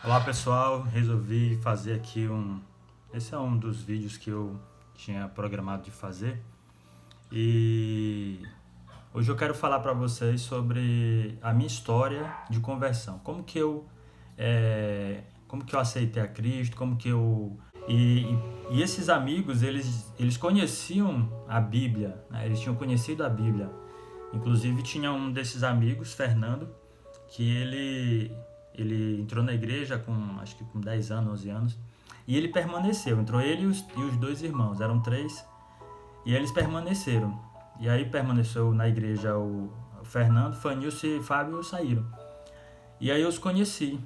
Olá pessoal, resolvi fazer aqui Esse é um dos vídeos que eu tinha programado de fazer e hoje eu quero falar para vocês sobre a minha história de conversão. Como que eu aceitei a Cristo, como que eu... E esses amigos, eles conheciam a Bíblia, né? Eles tinham conhecido a Bíblia. Inclusive tinha um desses amigos, Fernando, que ele entrou na igreja acho que com 10 anos, 11 anos, e ele permaneceu. Entrou ele e os dois irmãos, eram três, e eles permaneceram. E aí permaneceu na igreja o Fernando, Fanilson e Fábio saíram. E aí eu os conheci,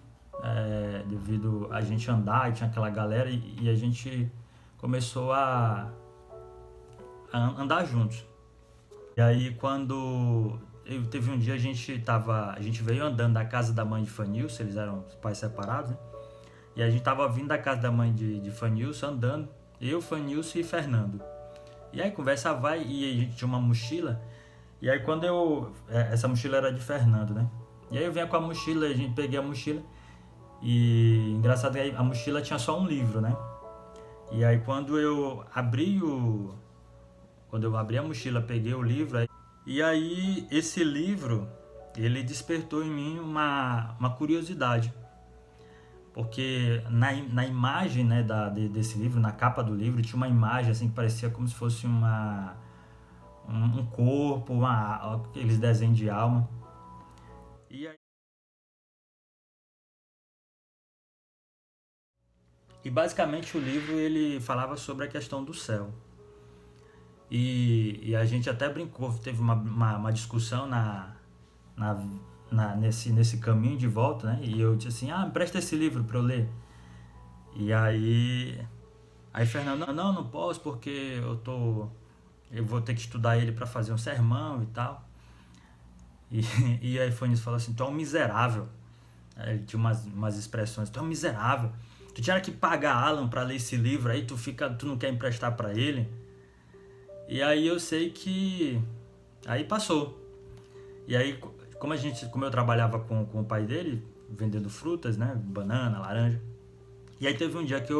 devido a gente andar, e tinha aquela galera, e a gente começou a andar juntos. E aí quando teve um dia a gente veio andando da casa da mãe de Fanilson, eles eram os pais separados, né? E a gente tava vindo da casa da mãe de Fanilson andando, eu, Fanilson e Fernando. E aí conversa vai e a gente tinha uma mochila. E aí essa mochila era de Fernando, né? E aí eu venho com a mochila, a gente peguei a mochila e engraçado que a mochila tinha só um livro, né? E aí quando eu abri a mochila, peguei o livro. E aí esse livro, ele despertou em mim uma curiosidade. Porque na imagem, né, desse livro, na capa do livro, tinha uma imagem assim que parecia como se fosse um corpo, aqueles desenhos de alma. E, aí, e basicamente o livro ele falava sobre a questão do céu. E a gente até brincou, teve uma discussão na, nesse caminho de volta, né? E eu disse assim, me presta esse livro para eu ler. E aí Fernando, não posso porque eu vou ter que estudar ele para fazer um sermão e tal. E, e aí Fanny falou assim, tu é um miserável. Ele tinha umas expressões, tu é um miserável. Tu tinha que pagar Alan para ler esse livro aí, tu não quer emprestar para ele. E aí eu sei que aí passou. E aí como eu trabalhava com o pai dele, vendendo frutas, né, banana, laranja. E aí teve um dia que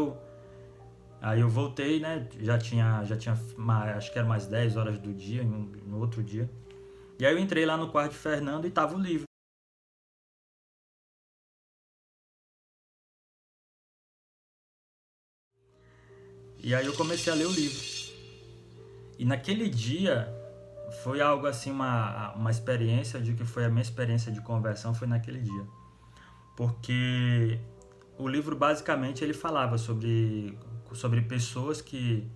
aí eu voltei, né, já tinha acho que era mais 10 horas do dia, no outro dia. E aí eu entrei lá no quarto de Fernando e tava o livro. E aí eu comecei a ler o livro. E naquele dia foi algo assim, uma experiência, de que foi a minha experiência de conversão, foi naquele dia. Porque o livro basicamente ele falava sobre pessoas que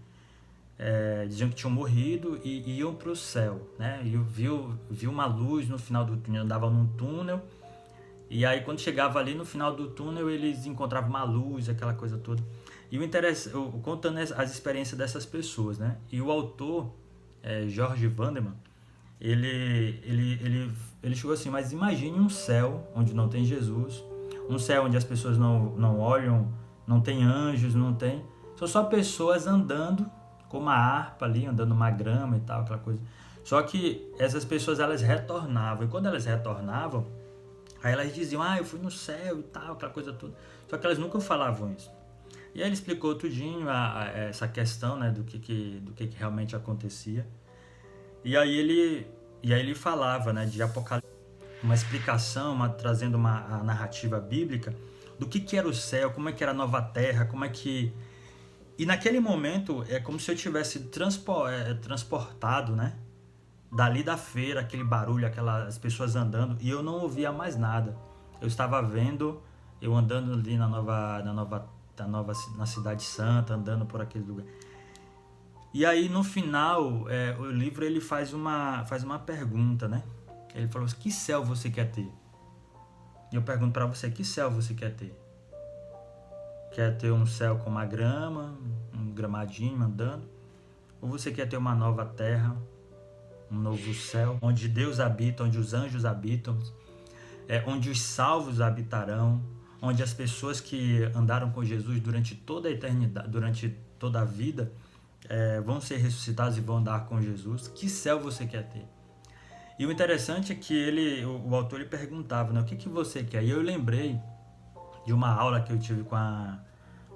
diziam que tinham morrido e iam para o céu, né? E viu uma luz no final do túnel, andava num túnel, e aí quando chegava ali no final do túnel eles encontravam uma luz, aquela coisa toda. E contando as experiências dessas pessoas, né? E o autor, George Vanderman, ele chegou assim, mas imagine um céu onde não tem Jesus, um céu onde as pessoas não olham, não tem anjos, não tem... São só pessoas andando com uma harpa ali, andando numa grama e tal, aquela coisa. Só que essas pessoas, elas retornavam, e quando elas retornavam, aí elas diziam, eu fui no céu e tal, aquela coisa toda. Só que elas nunca falavam isso. E aí ele explicou tudinho essa questão, né, do que realmente acontecia. E aí ele falava, né, de Apocalipse, uma explicação, trazendo a narrativa bíblica do que era o céu, como é que era a nova terra, como é que... E naquele momento é como se eu tivesse transportado, né, dali da feira, aquele barulho, aquelas pessoas andando, e eu não ouvia mais nada. Eu estava vendo, eu andando ali na Cidade Santa, andando por aquele lugar. E aí no final, o livro ele faz uma pergunta, né? Ele falou assim, que céu você quer ter? E eu pergunto para você, que céu você quer ter? Quer ter um céu com uma grama, um gramadinho andando? Ou você quer ter uma nova terra, um novo céu, onde Deus habita, onde os anjos habitam, onde os salvos habitarão, onde as pessoas que andaram com Jesus durante toda a eternidade, durante toda a vida, vão ser ressuscitados e vão andar com Jesus? Que céu você quer ter? E o interessante é que o autor ele perguntava, né, o que você quer? E eu lembrei de uma aula que eu tive com a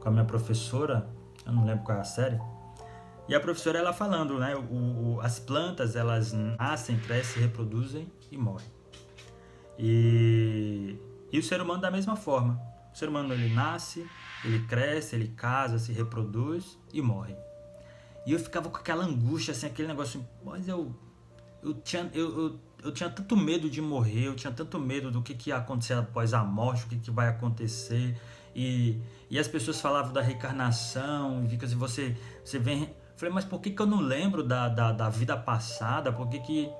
minha professora, eu não lembro qual é a série, e a professora ela falando, né, as plantas elas nascem, crescem, reproduzem e morrem. E o ser humano da mesma forma. O ser humano ele nasce, ele cresce, ele casa, se reproduz e morre. E eu ficava com aquela angústia, assim, aquele negócio, mas eu tinha tanto medo de morrer, eu tinha tanto medo do que ia acontecer após a morte, o que vai acontecer. E as pessoas falavam da reencarnação, e fica assim, você vem. Eu falei, mas por que eu não lembro da vida passada? Por que.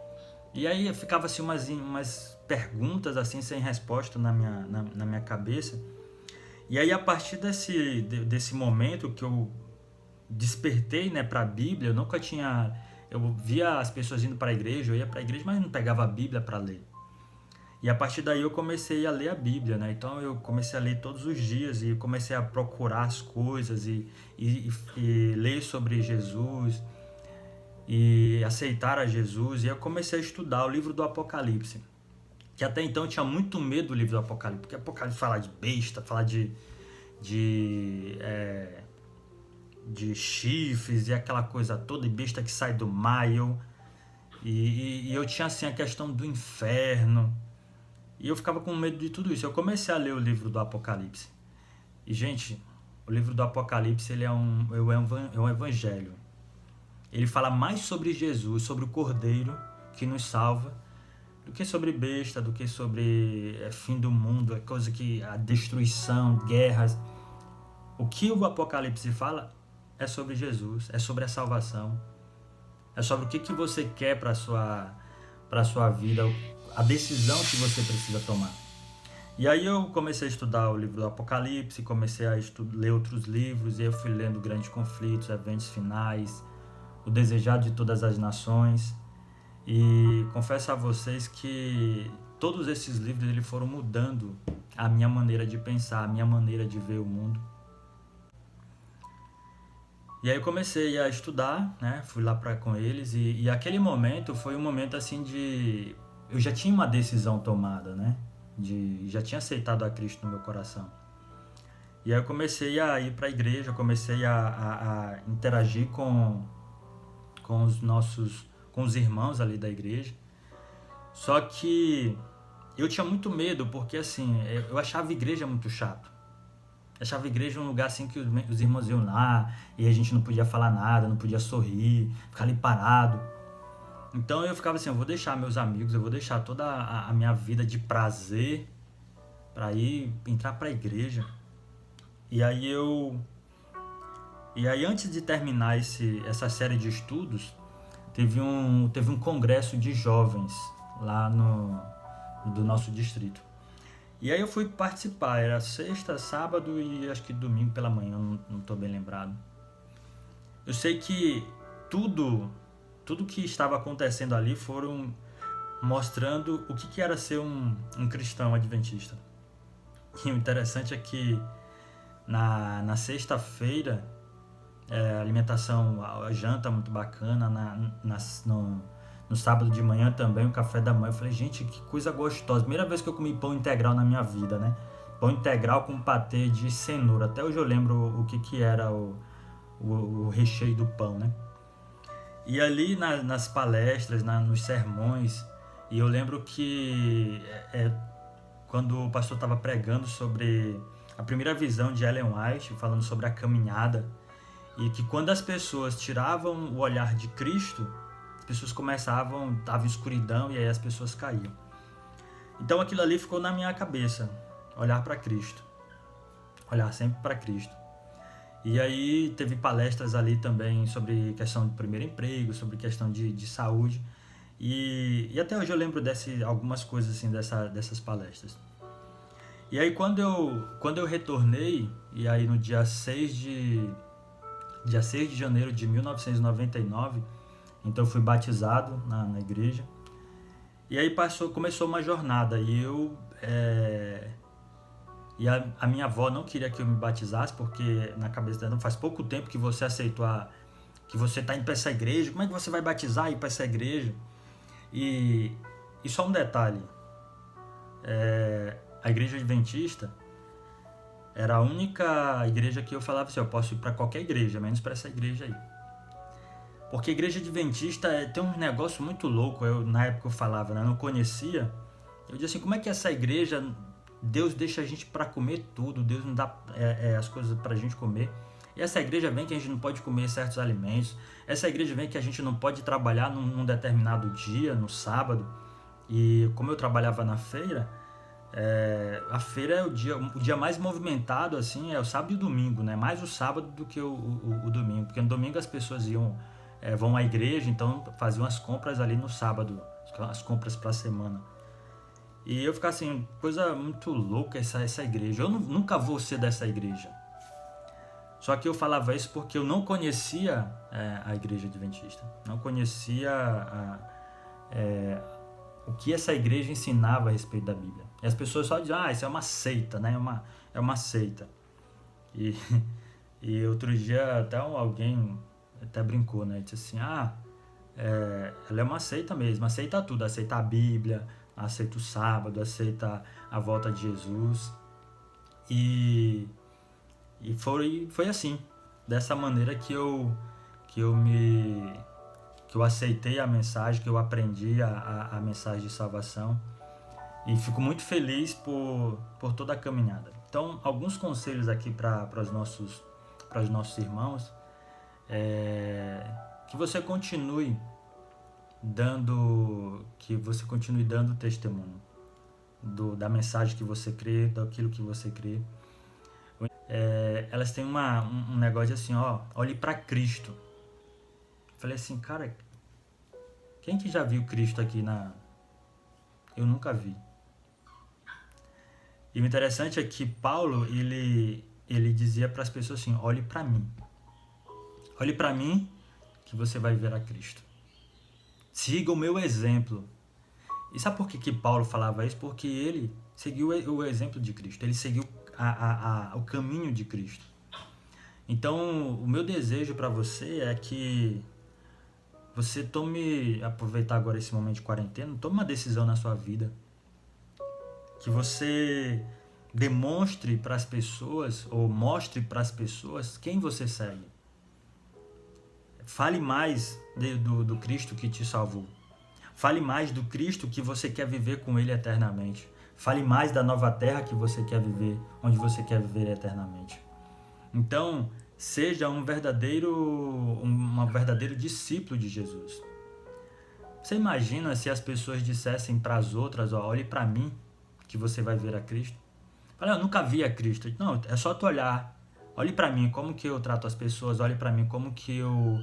E aí ficava assim umas perguntas assim sem resposta na minha cabeça. E aí a partir desse momento que eu despertei, né, para a Bíblia, eu via as pessoas indo para a igreja, eu ia para a igreja, mas não pegava a Bíblia para ler. E a partir daí eu comecei a ler a Bíblia, né? Então eu comecei a ler todos os dias e comecei a procurar as coisas e ler sobre Jesus e aceitar a Jesus. E eu comecei a estudar o livro do Apocalipse, que até então eu tinha muito medo do livro do Apocalipse, porque Apocalipse fala de besta, fala de chifres e aquela coisa toda, e besta que sai do mar, e eu tinha assim a questão do inferno, e eu ficava com medo de tudo isso. Eu comecei a ler o livro do Apocalipse, e gente, o livro do Apocalipse ele é um evangelho. Ele fala mais sobre Jesus, sobre o Cordeiro que nos salva, do que sobre besta, do que sobre fim do mundo, coisa que a destruição, guerras. O que o Apocalipse fala é sobre Jesus, é sobre a salvação, é sobre o que você quer para a sua vida, a decisão que você precisa tomar. E aí eu comecei a estudar o livro do Apocalipse, comecei a ler outros livros, e eu fui lendo Grandes Conflitos, Eventos Finais, O Desejado de Todas as Nações, e confesso a vocês que todos esses livros eles foram mudando a minha maneira de pensar, a minha maneira de ver o mundo. E aí eu comecei a estudar, né? Fui lá com eles, e aquele momento foi um momento assim de... Eu já tinha uma decisão tomada, né? Já tinha aceitado a Cristo no meu coração. E aí eu comecei a ir para a igreja, comecei a interagir com os irmãos ali da igreja. Só que eu tinha muito medo, porque assim, eu achava a igreja muito chato. Achava a igreja um lugar assim que os irmãos iam lá e a gente não podia falar nada, não podia sorrir, ficar ali parado. Então eu ficava assim, eu vou deixar meus amigos, eu vou deixar toda a minha vida de prazer para entrar para a igreja. E aí antes de terminar essa série de estudos, teve um congresso de jovens lá do nosso distrito. E aí eu fui participar, era sexta, sábado e acho que domingo pela manhã, não estou bem lembrado. Eu sei que tudo que estava acontecendo ali foram mostrando o que era ser um cristão adventista. E o interessante é que na sexta-feira, alimentação, a janta muito bacana, no sábado de manhã também, o café da manhã. Eu falei, gente, que coisa gostosa. Primeira vez que eu comi pão integral na minha vida, né? Pão integral com patê de cenoura. Até hoje eu lembro o que era o recheio do pão, né? E ali nas palestras, nos sermões, e eu lembro que quando o pastor estava pregando sobre a primeira visão de Ellen White, falando sobre a caminhada, e que quando as pessoas tiravam o olhar de Cristo, as pessoas estava em escuridão e aí as pessoas caíam. Então aquilo ali ficou na minha cabeça, olhar para Cristo, olhar sempre para Cristo. E aí teve palestras ali também sobre questão de primeiro emprego, sobre questão de saúde, e até hoje eu lembro algumas coisas assim dessas palestras. E aí quando eu retornei, e aí no dia 6 de janeiro de 1999, então eu fui batizado na igreja. E aí começou uma jornada. E a minha avó não queria que eu me batizasse, porque na cabeça dela, faz pouco tempo que você aceitou que você está indo para essa igreja. Como é que você vai batizar e ir para essa igreja? E só um detalhe. A igreja adventista, Era a única igreja que eu falava assim, eu posso ir para qualquer igreja, menos para essa igreja aí. Porque a igreja adventista tem um negócio muito louco, na época eu falava, né? Eu não conhecia. Eu dizia assim, como é que essa igreja, Deus deixa a gente para comer tudo, Deus não dá as coisas para a gente comer. E essa igreja vem que a gente não pode comer certos alimentos. Essa igreja vem que a gente não pode trabalhar num determinado dia, no sábado. E como eu trabalhava na feira, a feira é o dia mais movimentado, assim, é o sábado e o domingo, né? Mais o sábado do que o domingo. Porque no domingo as pessoas vão à igreja, então faziam as compras ali no sábado, as compras para a semana. E eu ficava assim, coisa muito louca essa igreja. Eu nunca vou ser dessa igreja. Só que eu falava isso porque eu não conhecia a igreja adventista. Não conhecia o que essa igreja ensinava a respeito da Bíblia. E as pessoas só diziam, isso é uma seita, né? É uma seita. E, e outro dia até alguém até brincou, né? Disse assim, ela é uma seita mesmo, aceita tudo, aceita a Bíblia, aceita o sábado, aceita a volta de Jesus. E foi assim, dessa maneira que eu aceitei a mensagem, que eu aprendi a mensagem de salvação. E fico muito feliz por toda a caminhada. Então, alguns conselhos aqui para os nossos irmãos. Que você continue dando testemunho da mensagem que você crê, daquilo que você crê. Elas têm um negócio assim, olhe para Cristo. Falei assim, cara, quem que já viu Cristo aqui Eu nunca vi. E o interessante é que Paulo, ele dizia para as pessoas assim, olhe para mim. Olhe para mim que você vai ver a Cristo. Siga o meu exemplo. E sabe por que Paulo falava isso? Porque ele seguiu o exemplo de Cristo. Ele seguiu o caminho de Cristo. Então, o meu desejo para você é que você aproveitar agora esse momento de quarentena, tome uma decisão na sua vida. Que você demonstre para as pessoas, ou mostre para as pessoas quem você segue. Fale mais do Cristo que te salvou. Fale mais do Cristo que você quer viver com Ele eternamente. Fale mais da nova terra que você quer viver, onde você quer viver eternamente. Então, seja um verdadeiro discípulo de Jesus. Você imagina se as pessoas dissessem para as outras, olhe para mim, que você vai ver a Cristo? Fala, eu nunca vi a Cristo. Não, é só tu olhar. Olhe para mim, como que eu trato as pessoas, olhe para mim, como que eu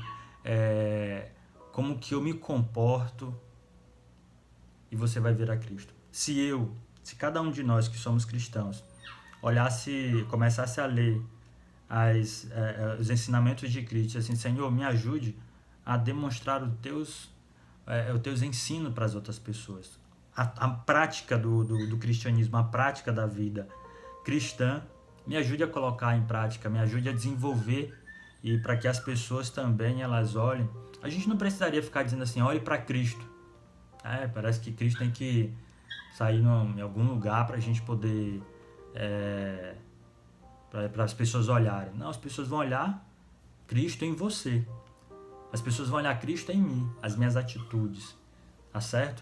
me comporto, e você vai ver a Cristo. Se cada um de nós que somos cristãos começasse a ler os ensinamentos de Cristo, assim, Senhor, me ajude a demonstrar os teus ensinos para as outras pessoas. A prática do cristianismo, a prática da vida cristã, me ajude a colocar em prática, me ajude a desenvolver, e para que as pessoas também elas olhem. A gente não precisaria ficar dizendo assim, olhe para Cristo. Parece que Cristo tem que sair em algum lugar para a gente poder, para as pessoas olharem. Não, as pessoas vão olhar Cristo em você. As pessoas vão olhar Cristo em mim, as minhas atitudes. Tá certo?